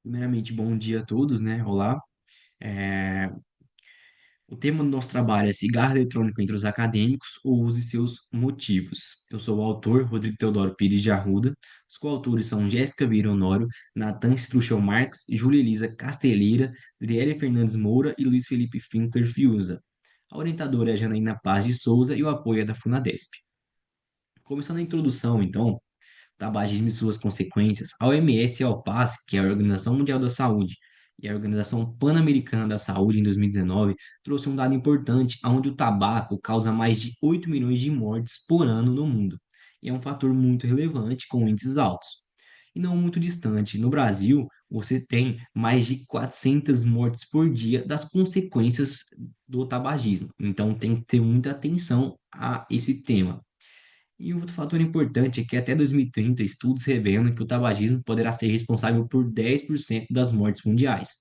Primeiramente, bom dia a todos, né? Olá. É, O tema do nosso trabalho é cigarro eletrônico entre os acadêmicos, o uso e seus motivos. Eu sou o autor, Rodrigo Teodoro Pires de Arruda. Os coautores são Jéssica Vieira Honório, Natan Struchel Marques, Júlia Elisa Castelheira, Adriele Fernandes Moura e Luiz Felipe Finkler Fiuza. A orientadora é a Janaína Paz de Souza e o apoio é da Funadesp. Começando a introdução, então, tabagismo e suas consequências, a OMS e a OPAS, que é a Organização Mundial da Saúde, e a Organização Pan-Americana da Saúde, em 2019, trouxe um dado importante, onde o tabaco causa mais de 8 milhões de mortes por ano no mundo. E é um fator muito relevante, com índices altos. E não muito distante, no Brasil, você tem mais de 400 mortes por dia das consequências do tabagismo. Então, tem que ter muita atenção a esse tema. E outro fator importante é que até 2030, estudos revelam que o tabagismo poderá ser responsável por 10% das mortes mundiais.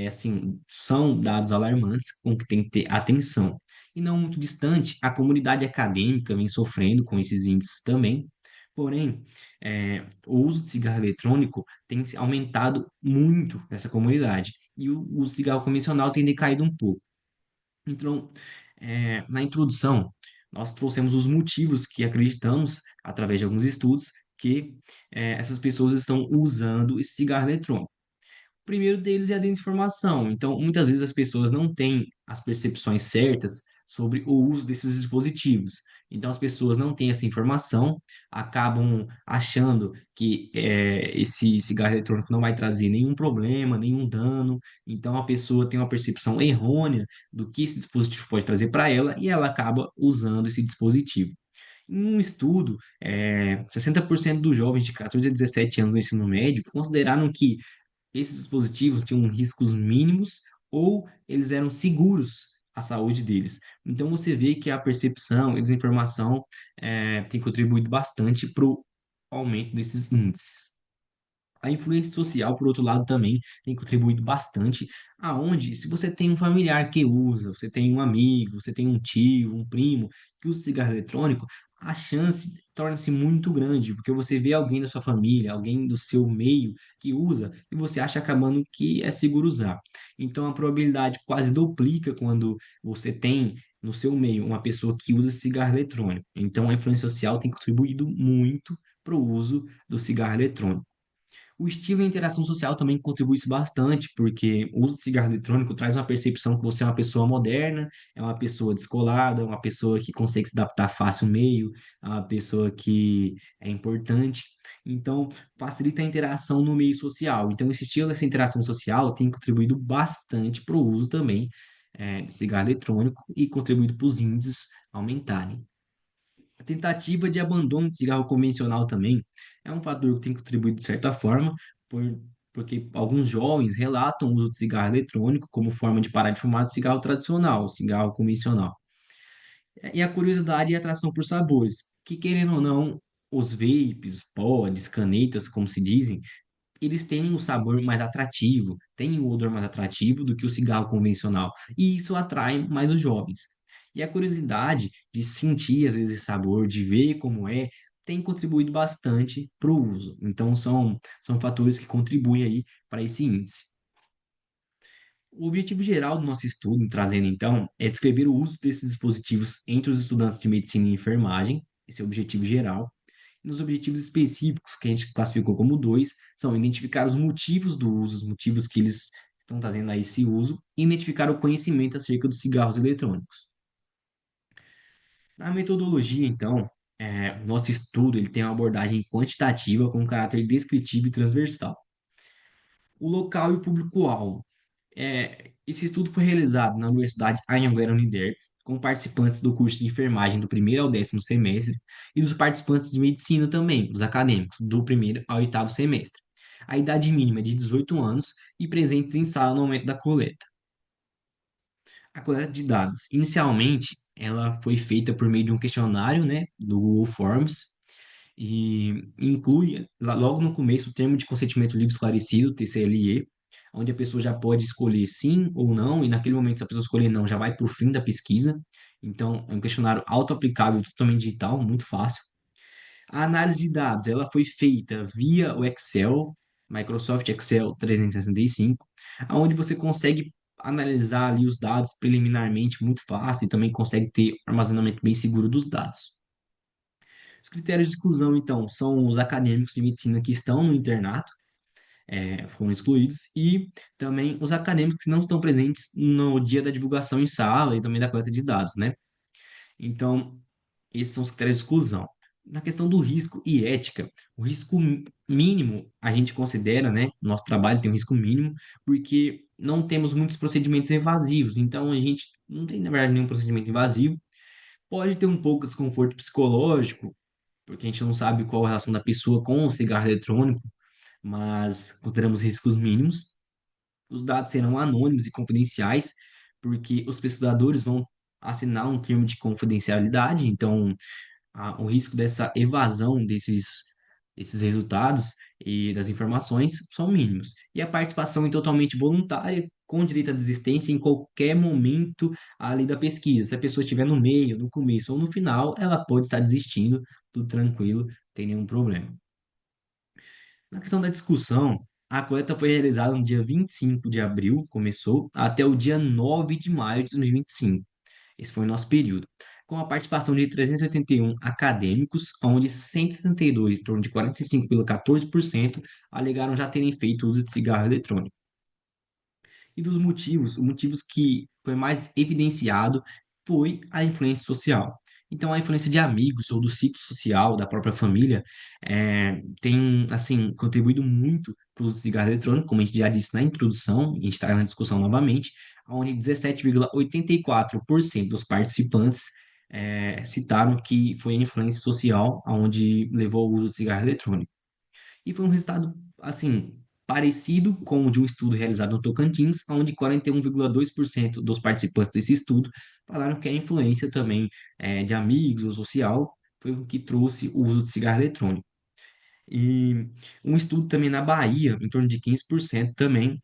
Assim, são dados alarmantes com que tem que ter atenção. E não muito distante, a comunidade acadêmica vem sofrendo com esses índices também. Porém, o uso de cigarro eletrônico tem se aumentado muito nessa comunidade. E o uso de cigarro convencional tem decaído um pouco. Então, na introdução, nós trouxemos os motivos que acreditamos, através de alguns estudos, que essas pessoas estão usando esse cigarro eletrônico. O primeiro deles é a desinformação. Então, muitas vezes as pessoas não têm as percepções certas sobre o uso desses dispositivos. Então, as pessoas não têm essa informação, acabam achando que esse cigarro eletrônico não vai trazer nenhum problema, nenhum dano. Então, a pessoa tem uma percepção errônea do que esse dispositivo pode trazer para ela e ela acaba usando esse dispositivo. Em um estudo, 60% dos jovens de 14 a 17 anos no ensino médio consideraram que esses dispositivos tinham riscos mínimos ou eles eram seguros à saúde deles. Então você vê que a percepção e desinformação tem contribuído bastante para o aumento desses índices. A influência social, por outro lado, também tem contribuído bastante, aonde, se você tem um familiar que usa, você tem um amigo, você tem um tio, um primo que usa cigarro eletrônico, a chance torna-se muito grande, porque você vê alguém da sua família, alguém do seu meio que usa, e você acha acabando que é seguro usar. Então, a probabilidade quase duplica quando você tem no seu meio uma pessoa que usa cigarro eletrônico. Então, a influência social tem contribuído muito para o uso do cigarro eletrônico. O estilo e a interação social também contribui isso bastante, porque o uso de cigarro eletrônico traz uma percepção que você é uma pessoa moderna, é uma pessoa descolada, uma pessoa que consegue se adaptar fácil ao meio, é uma pessoa que é importante. Então, facilita a interação no meio social. Então, esse estilo, essa interação social tem contribuído bastante para o uso também, de cigarro eletrônico e contribuído para os índices aumentarem. A tentativa de abandono de cigarro convencional também é um fator que tem contribuído de certa forma, porque alguns jovens relatam o uso de cigarro eletrônico como forma de parar de fumar do cigarro tradicional, o cigarro convencional. E a curiosidade e a atração por sabores, que querendo ou não, os vapes, pods, canetas, como se dizem, eles têm um sabor mais atrativo, têm um odor mais atrativo do que o cigarro convencional, e isso atrai mais os jovens. E a curiosidade de sentir, às vezes, esse sabor, de ver como é, tem contribuído bastante para o uso. Então, são fatores que contribuem aí para esse índice. O objetivo geral do nosso estudo, trazendo então, é descrever o uso desses dispositivos entre os estudantes de medicina e enfermagem, esse é o objetivo geral. Nos objetivos específicos, que a gente classificou como dois, são identificar os motivos do uso, os motivos que eles estão trazendo a esse uso, e identificar o conhecimento acerca dos cigarros eletrônicos. Na metodologia, então, o nosso estudo ele tem uma abordagem quantitativa com caráter descritivo e transversal. O local e o público-alvo. Esse estudo foi realizado na Universidade Anhanguera Unider, com participantes do curso de enfermagem do primeiro ao 10º semestre e dos participantes de medicina também, os acadêmicos, do primeiro ao 8º semestre. A idade mínima é de 18 anos e presentes em sala no momento da coleta. A coleta de dados, inicialmente, ela foi feita por meio de um questionário, né, do Google Forms, e inclui, logo no começo, o termo de consentimento livre esclarecido, TCLE, onde a pessoa já pode escolher sim ou não, e naquele momento, se a pessoa escolher não, já vai para o fim da pesquisa. Então, é um questionário auto-aplicável, totalmente digital, muito fácil. A análise de dados, ela foi feita via o Excel, Microsoft Excel 365, onde você consegue analisar ali os dados preliminarmente muito fácil e também consegue ter armazenamento bem seguro dos dados. Os critérios de exclusão, então, são os acadêmicos de medicina que estão no internato, foram excluídos, e também os acadêmicos que não estão presentes no dia da divulgação em sala e também da coleta de dados, né? Então, esses são os critérios de exclusão. Na questão do risco e ética, o risco mínimo a gente considera, né? Nosso trabalho tem um risco mínimo, porque não temos muitos procedimentos invasivos. Então, a gente não tem, na verdade, nenhum procedimento invasivo. Pode ter um pouco de desconforto psicológico, porque a gente não sabe qual a relação da pessoa com o cigarro eletrônico, mas consideramos riscos mínimos. Os dados serão anônimos e confidenciais, porque os pesquisadores vão assinar um termo de confidencialidade, então o risco dessa evasão desses resultados e das informações são mínimos. E a participação é totalmente voluntária, com direito à desistência em qualquer momento ali da pesquisa. Se a pessoa estiver no meio, no começo ou no final, ela pode estar desistindo, tudo tranquilo, não tem nenhum problema. Na questão da discussão, a coleta foi realizada no dia 25 de abril, começou, até o dia 9 de maio de 2025. Esse foi o nosso período. Com a participação de 381 acadêmicos, onde 162, em torno de 45,14%, alegaram já terem feito uso de cigarro eletrônico. E dos motivos, os motivos que foi mais evidenciado foi a influência social. Então, a influência de amigos ou do ciclo social, da própria família, tem, assim, contribuído muito para o cigarro eletrônico, como a gente já disse na introdução, e a gente está na discussão novamente, onde 17,84% dos participantes citaram que foi a influência social aonde levou ao uso do cigarro eletrônico. E foi um resultado, assim, parecido com o de um estudo realizado no Tocantins, onde 41,2% dos participantes desse estudo falaram que a influência também de amigos ou social foi o que trouxe o uso de cigarro eletrônico. E um estudo também na Bahia, em torno de 15% também,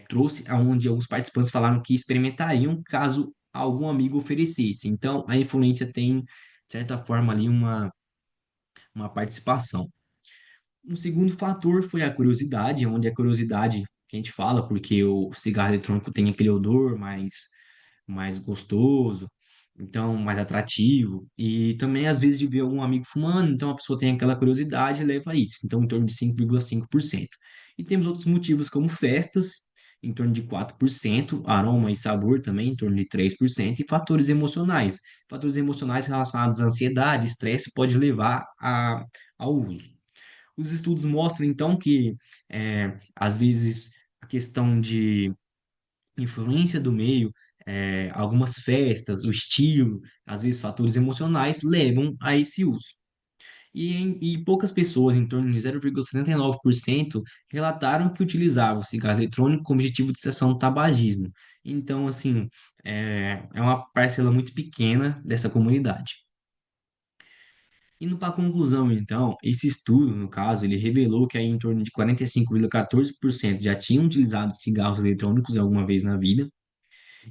trouxe aonde alguns participantes falaram que experimentariam caso algum amigo oferecesse. Então, a influência tem, de certa forma, ali uma participação. Um segundo fator foi a curiosidade, onde a curiosidade que a gente fala, porque o cigarro eletrônico tem aquele odor mais gostoso, então mais atrativo, e também às vezes de ver algum amigo fumando, então a pessoa tem aquela curiosidade e leva a isso, então em torno de 5,5%. E temos outros motivos como festas, em torno de 4%, aroma e sabor também, em torno de 3%, e fatores emocionais. Fatores emocionais relacionados à ansiedade, estresse, pode levar ao uso. Os estudos mostram, então, que, às vezes, a questão de influência do meio, algumas festas, o estilo, às vezes, fatores emocionais levam a esse uso. E poucas pessoas, em torno de 0,79%, relataram que utilizavam o cigarro eletrônico com objetivo de cessar do tabagismo. Então, assim, é uma parcela muito pequena dessa comunidade. Indo para a conclusão, então, esse estudo, no caso, ele revelou que aí em torno de 45,14% já tinham utilizado cigarros eletrônicos alguma vez na vida,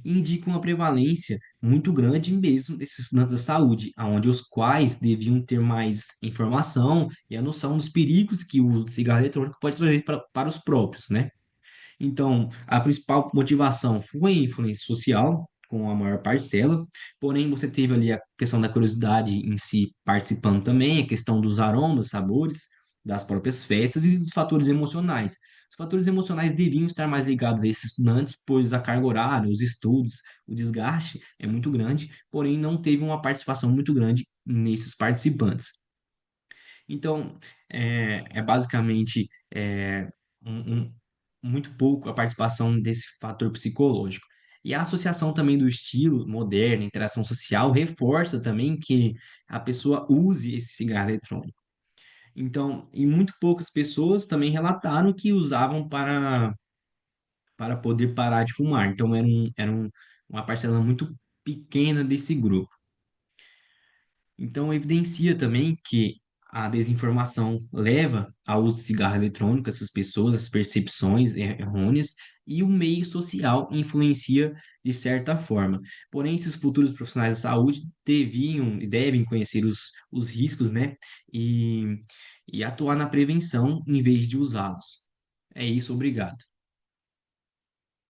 e indica uma prevalência muito grande mesmo desses estudantes da saúde, onde os quais deviam ter mais informação e a noção dos perigos que o uso de cigarro eletrônico pode trazer para os próprios, né? Então, a principal motivação foi a influência social, com a maior parcela, porém, você teve ali a questão da curiosidade em si participando também, a questão dos aromas, sabores, das próprias festas e dos fatores emocionais. Os fatores emocionais deviam estar mais ligados a esses estudantes, pois a carga horária, os estudos, o desgaste é muito grande, porém, não teve uma participação muito grande nesses participantes. Então, basicamente muito pouco a participação desse fator psicológico. E a associação também do estilo moderno, interação social, reforça também que a pessoa use esse cigarro eletrônico. Então, e muito poucas pessoas também relataram que usavam para poder parar de fumar. Então, uma parcela muito pequena desse grupo. Então, evidencia também que a desinformação leva ao uso de cigarro eletrônico, essas pessoas, as percepções errôneas, e o meio social influencia de certa forma. Porém, esses futuros profissionais da saúde deviam e devem conhecer os riscos, né? E, e atuar na prevenção em vez de usá-los. É isso, obrigado.